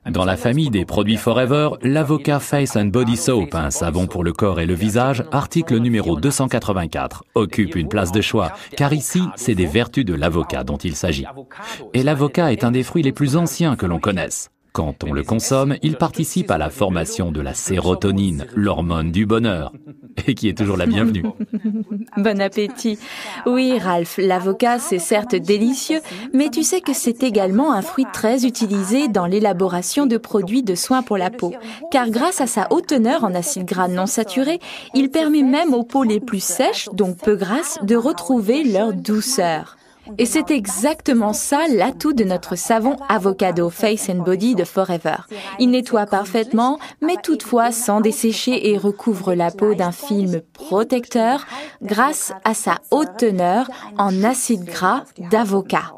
Dans la famille des produits Forever, l'Avoca Face and Body Soap, un savon pour le corps et le visage, article numéro 284, occupe une place de choix, car ici, c'est des vertus de l'avocat dont il s'agit. Et l'avocat est un des fruits les plus anciens que l'on connaisse. Quand on le consomme, il participe à la formation de la sérotonine, l'hormone du bonheur, et qui est toujours la bienvenue. Bon appétit. Oui, Ralph, l'avocat, c'est certes délicieux, mais tu sais que c'est également un fruit très utilisé dans l'élaboration de produits de soins pour la peau. Car grâce à sa haute teneur en acides gras non saturés, il permet même aux peaux les plus sèches, donc peu grasses, de retrouver leur douceur. Et c'est exactement ça l'atout de notre savon Avocado Face and Body de Forever. Il nettoie parfaitement, mais toutefois sans dessécher et recouvre la peau d'un film protecteur grâce à sa haute teneur en acides gras d'avocat.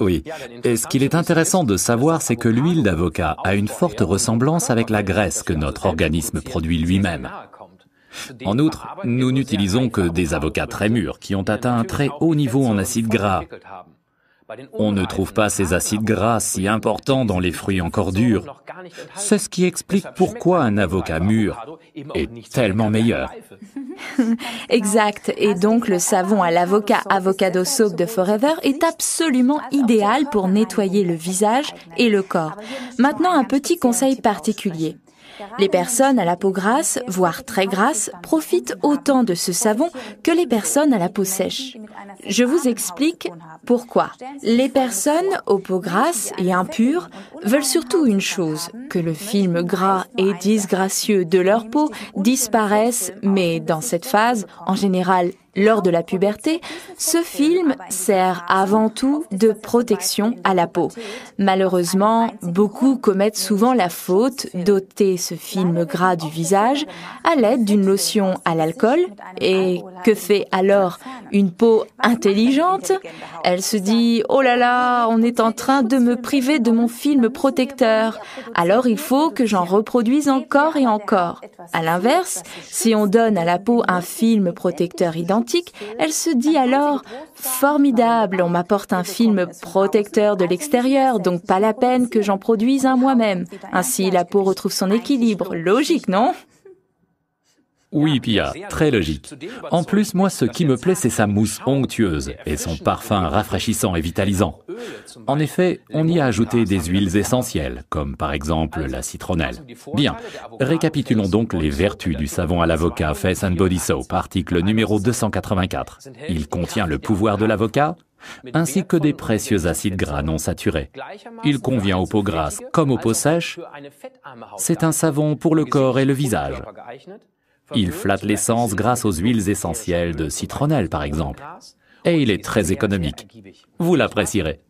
Oui, et ce qu'il est intéressant de savoir, c'est que l'huile d'avocat a une forte ressemblance avec la graisse que notre organisme produit lui-même. En outre, nous n'utilisons que des avocats très mûrs qui ont atteint un très haut niveau en acides gras. On ne trouve pas ces acides gras si importants dans les fruits encore durs. C'est ce qui explique pourquoi un avocat mûr est tellement meilleur. Exact, et donc le savon à l'avocat Avocado Soap de Forever est absolument idéal pour nettoyer le visage et le corps. Maintenant, un petit conseil particulier. Les personnes à la peau grasse, voire très grasse, profitent autant de ce savon que les personnes à la peau sèche. Je vous explique pourquoi. Les personnes aux peaux grasses et impures veulent surtout une chose, que le film gras et disgracieux de leur peau disparaisse, mais dans cette phase, en général, lors de la puberté, ce film sert avant tout de protection à la peau. Malheureusement, beaucoup commettent souvent la faute d'ôter ce film gras du visage à l'aide d'une lotion à l'alcool. Et que fait alors une peau intelligente? Elle se dit « Oh là là, on est en train de me priver de mon film protecteur. Alors il faut que j'en reproduise encore et encore. » À l'inverse, si on donne à la peau un film protecteur identique, elle se dit alors « Formidable, on m'apporte un film protecteur de l'extérieur, donc pas la peine que j'en produise un moi-même. » Ainsi, la peau retrouve son équilibre. Logique, non ? Oui, Pia, très logique. En plus, moi, ce qui me plaît, c'est sa mousse onctueuse et son parfum rafraîchissant et vitalisant. En effet, on y a ajouté des huiles essentielles, comme par exemple la citronnelle. Bien, récapitulons donc les vertus du savon à l'avocat Face and Body Soap, article numéro 284. Il contient le pouvoir de l'avocat, ainsi que des précieux acides gras non saturés. Il convient aux peaux grasses comme aux peaux sèches. C'est un savon pour le corps et le visage. Il flatte l'essence grâce aux huiles essentielles de citronnelle, par exemple. Et il est très économique. Vous l'apprécierez.